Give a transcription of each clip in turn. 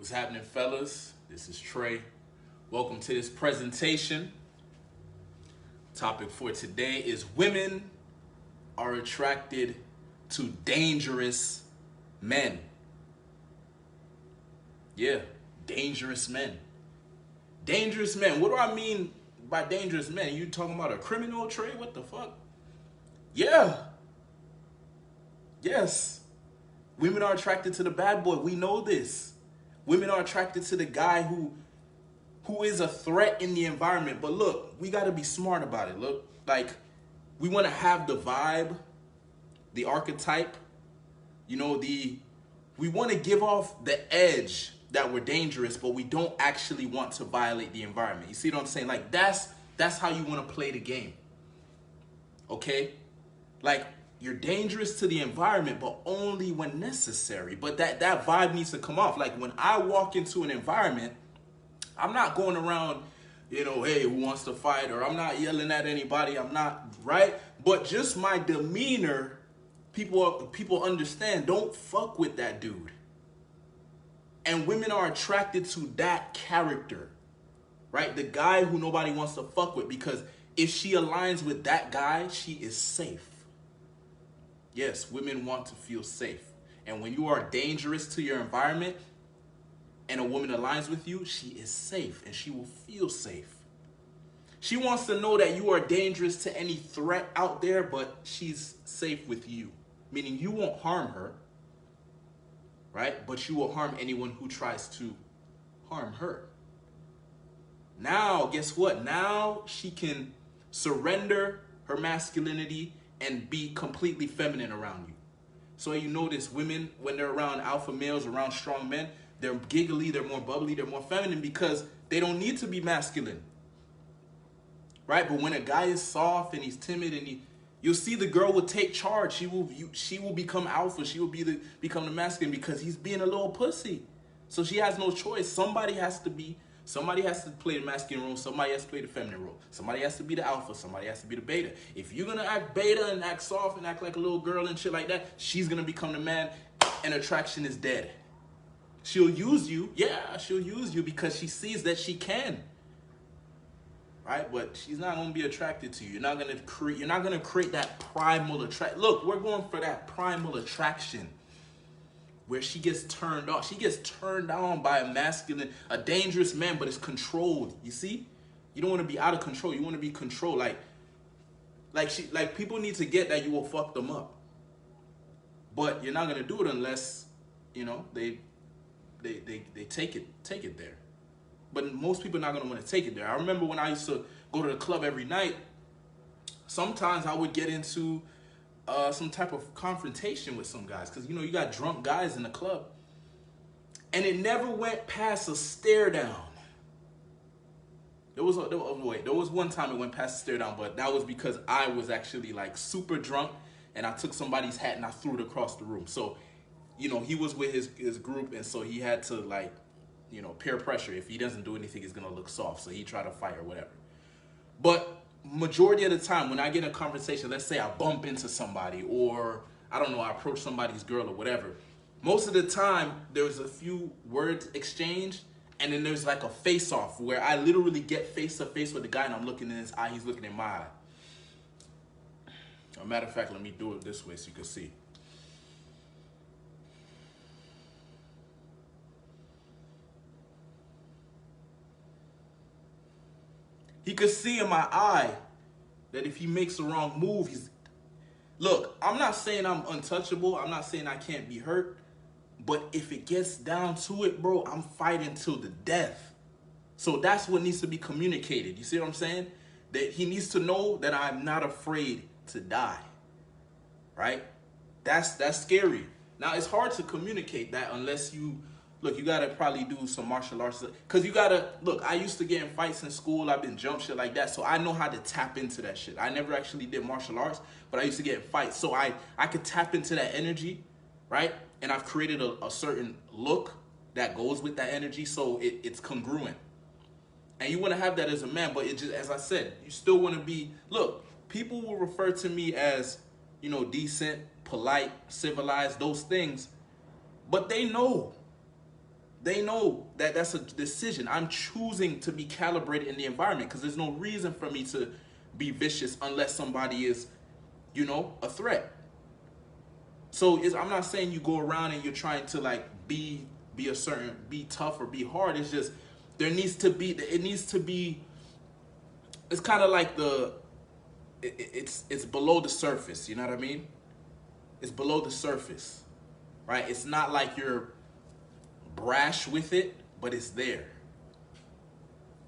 What's happening, fellas? This is Trey. Welcome to this presentation. Topic for today is women are attracted to dangerous men. Yeah, dangerous men. Dangerous men. What do I mean by dangerous men? You talking about a criminal, Trey? What the fuck? Yeah. Yes. Women are attracted to the bad boy. We know this. Women are attracted to the guy who is a threat in the environment. But look, we got to be smart about it. Look, like, we want to have the vibe, the archetype, we want to give off the edge that we're dangerous, but we don't actually want to violate the environment. You see what I'm saying? Like, that's how you want to play the game. Okay? Like, you're dangerous to the environment, but only when necessary. But that vibe needs to come off. Like, when I walk into an environment, I'm not going around, hey, who wants to fight? Or I'm not yelling at anybody. I'm not, right? But just my demeanor, people understand, don't fuck with that dude. And women are attracted to that character, right? The guy who nobody wants to fuck with, because if she aligns with that guy, she is safe. Yes, women want to feel safe. And when you are dangerous to your environment and a woman aligns with you, she is safe and she will feel safe. She wants to know that you are dangerous to any threat out there, but she's safe with you. Meaning you won't harm her, right? But you will harm anyone who tries to harm her. Now, guess what? Now she can surrender her masculinity and be completely feminine around you. So you notice women, when they're around alpha males, around strong men, they're giggly, they're more bubbly, they're more feminine because they don't need to be masculine. Right? But when a guy is soft and he's timid and you'll see the girl will take charge. She will become alpha. She will become the masculine because he's being a little pussy. So she has no choice. Somebody has to play the masculine role. Somebody has to play the feminine role. Somebody has to be the alpha. Somebody has to be the beta. If you're going to act beta and act soft and act like a little girl and shit like that, she's going to become the man and attraction is dead. She'll use you. Yeah, she'll use you because she sees that she can. Right? But she's not going to be attracted to you. You're not going to create that primal attraction. Look, we're going for that primal attraction where she gets turned on. She gets turned on by a dangerous man, but it's controlled. You see? You don't want to be out of control. You want to be controlled. Like people need to get that you will fuck them up. But you're not going to do it unless, they take it there. But most people are not going to want to take it there. I remember when I used to go to the club every night, sometimes I would get into some type of confrontation with some guys. Because, you got drunk guys in the club. And it never went past a stare down. There was one time it went past a stare down, but that was because I was actually like super drunk and I took somebody's hat and I threw it across the room. So, he was with his group, and so he had to peer pressure. If he doesn't do anything, he's gonna look soft. So he tried to fight or whatever. But majority of the time when I get in a conversation, let's say I bump into somebody or I don't know, I approach somebody's girl or whatever. Most of the time there's a few words exchanged and then there's like a face off where I literally get face to face with the guy and I'm looking in his eye, he's looking in my eye. As a matter of fact, let me do it this way so you can see. He could see in my eye that if he makes the wrong move, Look, I'm not saying I'm untouchable. I'm not saying I can't be hurt. But if it gets down to it, bro, I'm fighting till the death. So that's what needs to be communicated. You see what I'm saying? That he needs to know that I'm not afraid to die. Right? That's scary. Now, it's hard to communicate that unless you gotta probably do some martial arts. Because I used to get in fights in school. I've been jump shit like that. So I know how to tap into that shit. I never actually did martial arts, but I used to get in fights. So I could tap into that energy, right? And I've created a certain look that goes with that energy. So it's congruent. And you want to have that as a man, but it just, as I said, you still want to be, people will refer to me as, decent, polite, civilized, those things. But they know They know that that's a decision. I'm choosing to be calibrated in the environment because there's no reason for me to be vicious unless somebody is, a threat. So I'm not saying you go around and you're trying to like be be tough or be hard. It's just it needs to be. It's kind of like it's below the surface. You know what I mean? It's below the surface, right? It's not like you're brash with it, but it's there.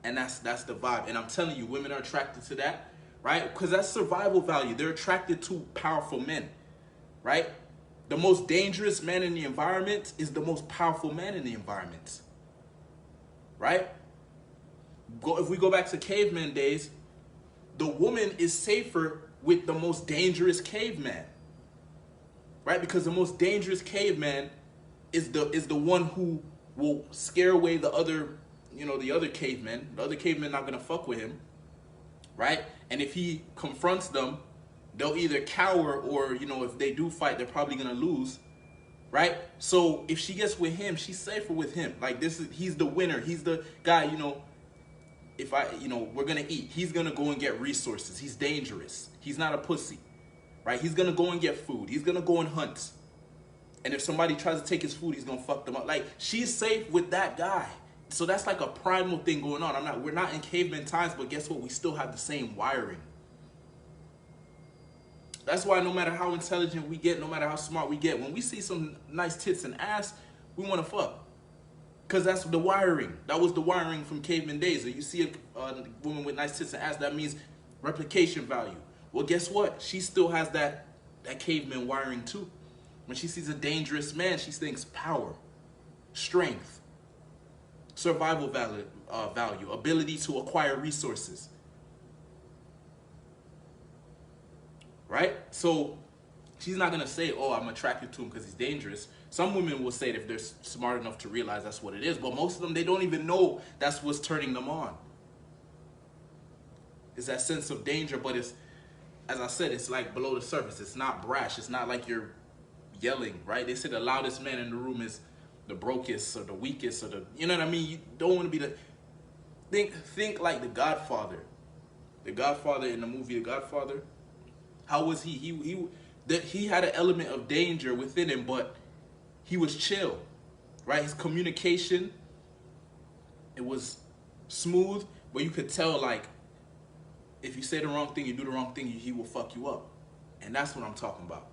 And that's the vibe. And I'm telling you, women are attracted to that, right? Because that's survival value. They're attracted to powerful men, right? The most dangerous man in the environment is the most powerful man in the environment, right? If we go back to caveman days, the woman is safer with the most dangerous caveman, right? Because the most dangerous caveman is the one who will scare away the other, the other cavemen. The other cavemen not gonna fuck with him, right? And if he confronts them, they'll either cower or, if they do fight, they're probably gonna lose, right? So if she gets with him, she's safer with him. Like he's the winner. He's the guy, if we're gonna eat, he's gonna go and get resources. He's dangerous. He's not a pussy, right? He's gonna go and get food. He's gonna go and hunt. And if somebody tries to take his food, he's gonna fuck them up. Like, she's safe with that guy. So that's like a primal thing going on. We're not in caveman times, but guess what? We still have the same wiring. That's why no matter how intelligent we get, no matter how smart we get, when we see some nice tits and ass, we wanna fuck. Because that's the wiring. That was the wiring from caveman days. So you see a woman with nice tits and ass, that means replication value. Well, guess what? She still has that caveman wiring too. When she sees a dangerous man, she thinks power, strength, survival value, ability to acquire resources. Right? So she's not going to say, oh, I'm attracted to him because he's dangerous. Some women will say it if they're smart enough to realize that's what it is. But most of them, they don't even know that's what's turning them on. It's that sense of danger, but it's, as I said, it's like below the surface. It's not brash. It's not like you're yelling, right? They say the loudest man in the room is the brokest or the weakest or you know what I mean? You don't want to be think like the Godfather. The Godfather in the movie The Godfather. How was he? He had an element of danger within him, but he was chill, right? His communication, it was smooth, but you could tell, like, if you say the wrong thing, you do the wrong thing, he will fuck you up. And that's what I'm talking about.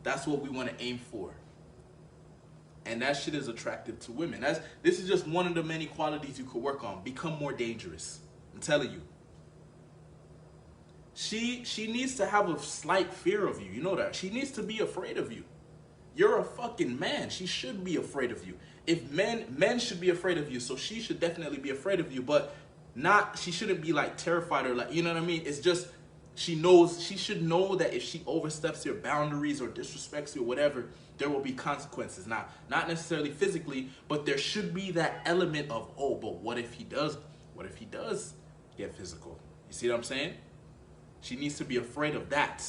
That's what we want to aim for. And that shit is attractive to women. This is just one of the many qualities you could work on. Become more dangerous. I'm telling you. She needs to have a slight fear of you. You know that. She needs to be afraid of you. You're a fucking man. She should be afraid of you. If men should be afraid of you, so she should definitely be afraid of you, but she shouldn't be like terrified or like, you know what I mean? It's just, she should know that if she oversteps your boundaries or disrespects you or whatever, there will be consequences. Not necessarily physically, but there should be that element of, oh, but what if he does get physical? You see what I'm saying? She needs to be afraid of that.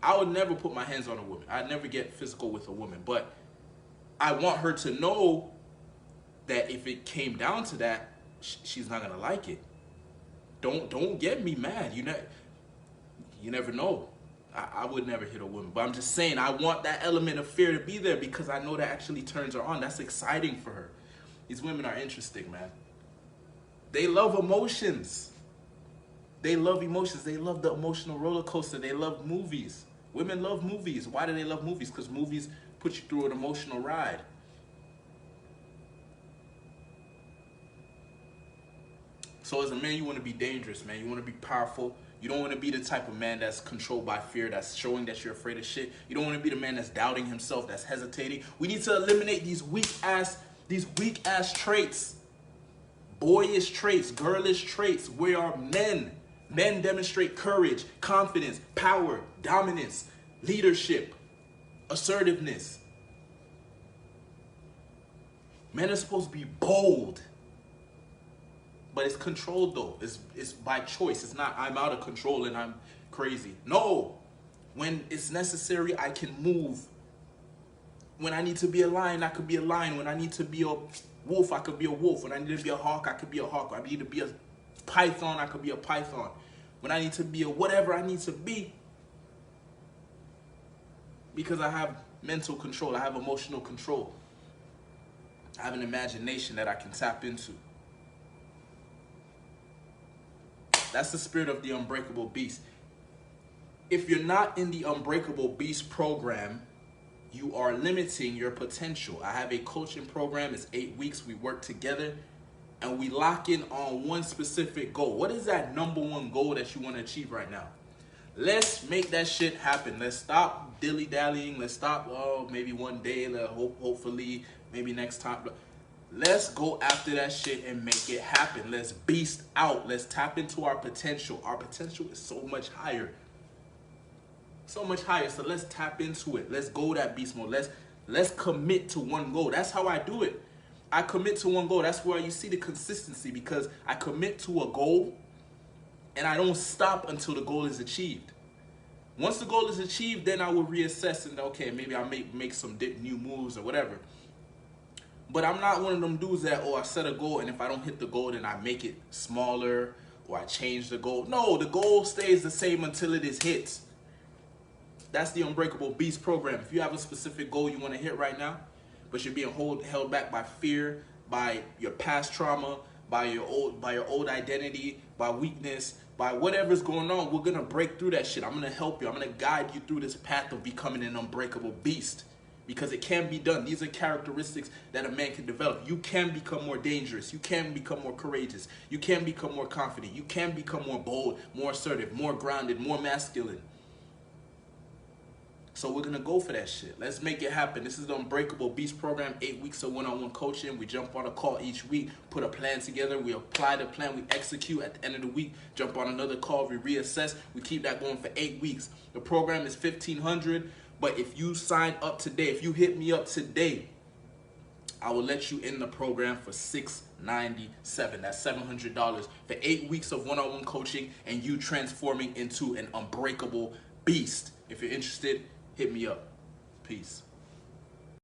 I would never put my hands on a woman. I'd never get physical with a woman, but I want her to know that if it came down to that, she's not gonna like it. Don't get me mad. You never know. I would never hit a woman, but I'm just saying I want that element of fear to be there because I know that actually turns her on. That's exciting for her. These women are interesting, man. They love emotions. They love emotions. They love the emotional roller coaster. They love movies. Women love movies. Why do they love movies? Because movies put you through an emotional ride. So as a man, you want to be dangerous, man. You want to be powerful. You don't want to be the type of man that's controlled by fear, that's showing that you're afraid of shit. You don't want to be the man that's doubting himself, that's hesitating. We need to eliminate these weak ass traits. Boyish traits, girlish traits. We are men. Men demonstrate courage, confidence, power, dominance, leadership, assertiveness. Men are supposed to be bold. But it's controlled though. It's by choice. It's not I'm out of control and I'm crazy. No. When it's necessary, I can move When I need to be a lion, I could be a lion. When I need to be a wolf, I could be a wolf. When I need to be a hawk, I could be a hawk. When I need to be a python, I could be a python. When I need to be a whatever I need to be, because I have mental control, I have emotional control, I have an imagination that I can tap into. That's the spirit of the Unbreakable Beast. If you're not in the Unbreakable Beast program, you are limiting your potential. I have a coaching program. It's 8 weeks. We work together and we lock in on one specific goal. What is that number one goal that you want to achieve right now? Let's make that shit happen. Let's stop dilly-dallying. Let's stop, oh, maybe one day, hopefully, maybe next time. Let's go after that shit and make it happen. Let's beast out. Let's tap into our potential. Our potential is so much higher. So much higher. So let's tap into it. Let's go that beast mode. Let's commit to one goal. That's how I do it. I commit to one goal. That's where you see the consistency, because I commit to a goal and I don't stop until the goal is achieved. Once the goal is achieved, then I will reassess and okay, maybe I'll make some new moves or whatever. But I'm not one of them dudes that, oh, I set a goal and if I don't hit the goal, then I make it smaller or I change the goal. No, the goal stays the same until it is hit. That's the Unbreakable Beast program. If you have a specific goal you want to hit right now, but you're being held back by fear, by your past trauma, by your old identity, by weakness, by whatever's going on, we're gonna break through that shit. I'm gonna help you. I'm gonna guide you through this path of becoming an unbreakable beast, because it can be done. These are characteristics that a man can develop. You can become more dangerous. You can become more courageous. You can become more confident. You can become more bold, more assertive, more grounded, more masculine. So we're gonna go for that shit. Let's make it happen. This is the Unbreakable Beast program, 8 weeks of one-on-one coaching. We jump on a call each week, put a plan together. We apply the plan, we execute at the end of the week, jump on another call, we reassess. We keep that going for 8 weeks. The program is $1,500, but if you sign up today, if you hit me up today, I will let you in the program for $697. That's $700 for 8 weeks of one-on-one coaching and you transforming into an unbreakable beast. If you're interested, hit me up. Peace.